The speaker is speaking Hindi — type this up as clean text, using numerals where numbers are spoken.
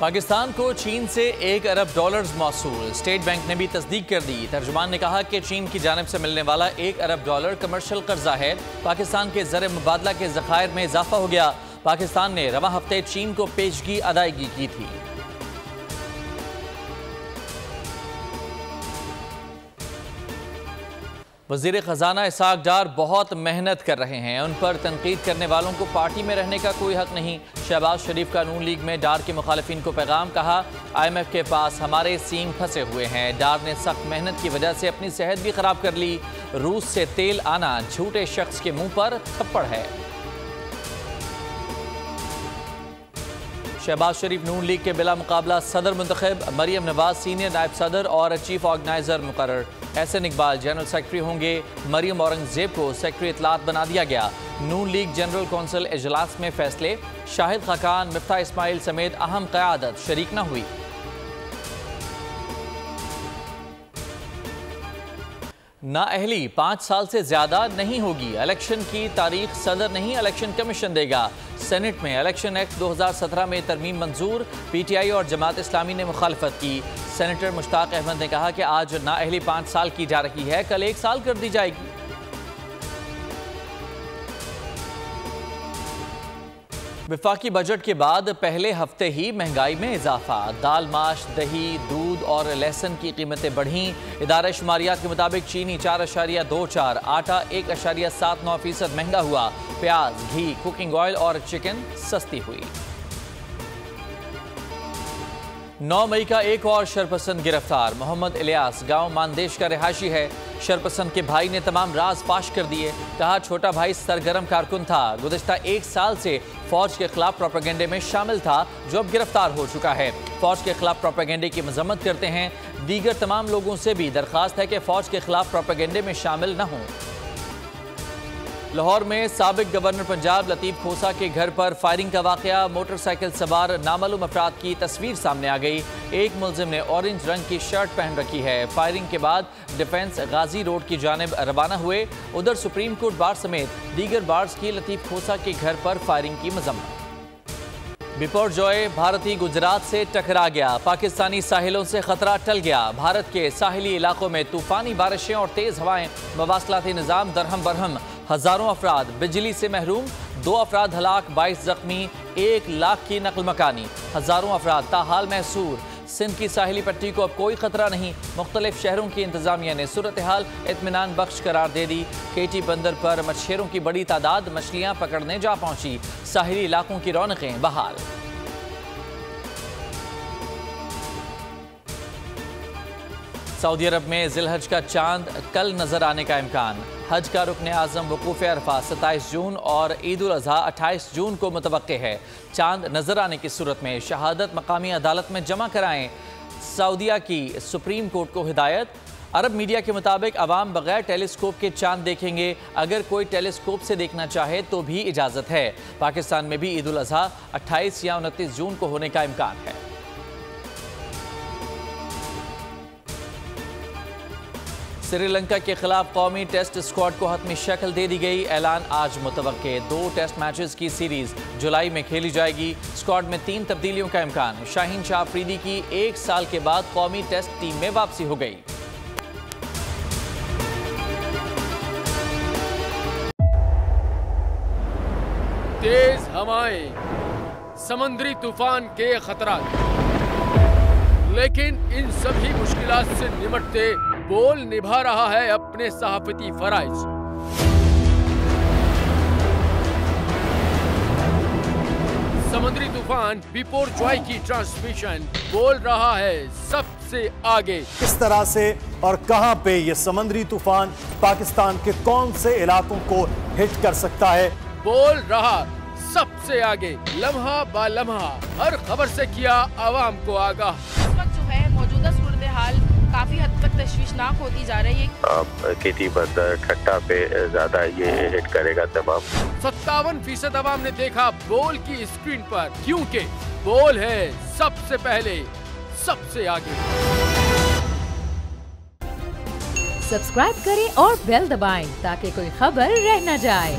पाकिस्तान को चीन से $1 अरब मौसूल। स्टेट बैंक ने भी तस्दीक कर दी। तर्जुमान ने कहा कि चीन की जानिब से मिलने वाला $1 अरब कमर्शियल कर्जा है। पाकिस्तान के ज़र मुबादला के ज़खायर में इजाफा हो गया। पाकिस्तान ने रवां हफ्ते चीन को पेशगी अदायगी की थी। वज़ीर ख़जाना इसाक डार बहुत मेहनत कर रहे हैं, उन पर तनकीद करने वालों को पार्टी में रहने का कोई हक नहीं। शहबाज शरीफ का नून लीग में डार के मुखालिफिन को पैगाम। कहा, IMF के पास हमारे सींग फंसे हुए हैं। डार ने सख्त मेहनत की वजह से अपनी सेहत भी खराब कर ली। रूस से तेल आना झूठे शख्स के मुंह पर थप्पड़ है। शहबाज शरीफ नून लीग के बिला मुकाबला सदर मुंतखब। मरियम नवाज सीनियर नायब सदर और चीफ ऑर्गेनाइजर मुकर्रर। एहसन इकबाल जनरल सेक्रेटरी होंगे। मरियम औरंगजेब को सेक्रेटरी इत्तलात बना दिया गया। नून लीग जनरल कौंसिल इजलास में फैसले। शाहिद खाकान, मिफ्ता इस्माइल समेत अहम क़यादत शरीक न हुई। नाअहली 5 साल से ज्यादा नहीं होगी। इलेक्शन की तारीख सदर नहीं, इलेक्शन कमीशन देगा। सेनेट में इलेक्शन एक्ट 2017 में तरमीम मंजूर। PTI और जमात इस्लामी ने मुखालफत की। सेनेटर मुश्ताक अहमद ने कहा कि आज नाअहली 5 साल की जा रही है, कल 1 साल कर दी जाएगी। वफाकी बजट के बाद पहले हफ्ते ही महंगाई में इजाफा। दाल, माश, दही, दूध और लहसुन की कीमतें बढ़ीं। इदारा शुमारियात के मुताबिक चीनी 4.24, आटा 1.79% महंगा हुआ। प्याज, घी, कुकिंग ऑयल और चिकन सस्ती हुई। 9 मई का एक और शरपसंद गिरफ्तार। मोहम्मद इलियास गांव मानदेश का रिहायशी है। शरपसंद के भाई ने तमाम राज फाश कर दिए। कहा, छोटा भाई सरगर्म कारकुन था, गुज़िश्ता 1 साल से फौज के खिलाफ प्रोपेगेंडे में शामिल था, जो अब गिरफ्तार हो चुका है। फौज के खिलाफ प्रोपेगेंडे की मजम्मत करते हैं। दीगर तमाम लोगों से भी दरख्वास्त है कि फौज के खिलाफ प्रोपेगेंडे में शामिल न हों। लाहौर में साबिक गवर्नर पंजाब लतीफ़ खोसा के घर पर फायरिंग का वाक़या। मोटरसाइकिल सवार नामालूम अफराद की तस्वीर सामने आ गई। एक मुलजिम ने ऑरेंज रंग की शर्ट पहन रखी है। फायरिंग के बाद डिफेंस गाजी रोड की जानिब रवाना हुए। उधर सुप्रीम कोर्ट बार समेत दीगर बार्स की लतीफ़ खोसा के घर पर फायरिंग की मजम्मत। बिपोरजॉय भारतीय गुजरात से टकरा गया। पाकिस्तानी साहिलों से खतरा टल गया। भारत के साहिली इलाकों में तूफानी बारिशें और तेज हवाएं। मवासलाती निज़ाम दरहम बरहम। हजारों अफराद बिजली से महरूम। 2 अफराद हलाक, 22 जख्मी। 1 लाख की नकल मकानी। हजारों अफराद ताहाल महसूर। सिंध की साहिली पट्टी को अब कोई खतरा नहीं। मुख्तलिफ शहरों की इंतजामिया ने सूरत हाल इत्मीनान बख्श करार दे दी। केटी बंदर पर मछलियों की बड़ी तादाद मछलियां पकड़ने जा पहुंची। साहिली इलाकों की रौनकें बहाल। सऊदी अरब में जिलहज का चांद कल नजर आने का इम्कान। हज का रुकन आज़म वकूफ़ अरफा 27 जून और ईद उल अज़हा 28 जून को मुतवक्के है। चांद नजर आने की सूरत में शहादत मकामी अदालत में जमा कराएं। सऊदिया की सुप्रीम कोर्ट को हिदायत। अरब मीडिया के मुताबिक अवाम बगैर टेलीस्कोप के चांद देखेंगे। अगर कोई टेलीस्कोप से देखना चाहे तो भी इजाज़त है। पाकिस्तान में भी ईद उल अज़हा 28 या 29 जून को होने का इम्कान है। श्रीलंका के खिलाफ कौमी टेस्ट स्क्वाड को हतमी शक्ल दे दी गई। ऐलान आज मुतवक्के। 2 टेस्ट मैचेस की सीरीज जुलाई में खेली जाएगी। स्क्वाड में 3 तब्दीलियों का इम्कान। शाहीन शाह अफरीदी की 1 साल के बाद कौमी टेस्ट टीम में वापसी हो गई। तेज हवाएं, समुद्री तूफान के खतरा, लेकिन इन सभी मुश्किलात से निपटते बोल निभा रहा है अपने सहाफती फराइज। समुद्री तूफान बिपोरजॉय की ट्रांसमिशन बोल रहा है सबसे आगे। किस तरह से और कहां पे ये समुद्री तूफान पाकिस्तान के कौन से इलाकों को हिट कर सकता है, बोल रहा सबसे आगे। लम्हा बा लम्हा हर खबर से किया आवाम को आगाह। इस वक्त जो है मौजूदा सूरत हाल काफी हद तक तशवीशनाक होती जा रही है। केटी बंदर ठट्टा पे ज्यादा ये हिट करेगा तमाम। 57% आवाम ने देखा बोल की स्क्रीन पर, क्योंकि बोल है सबसे पहले सबसे आगे। सब्सक्राइब करें और बेल दबाएं ताकि कोई खबर रह न जाए।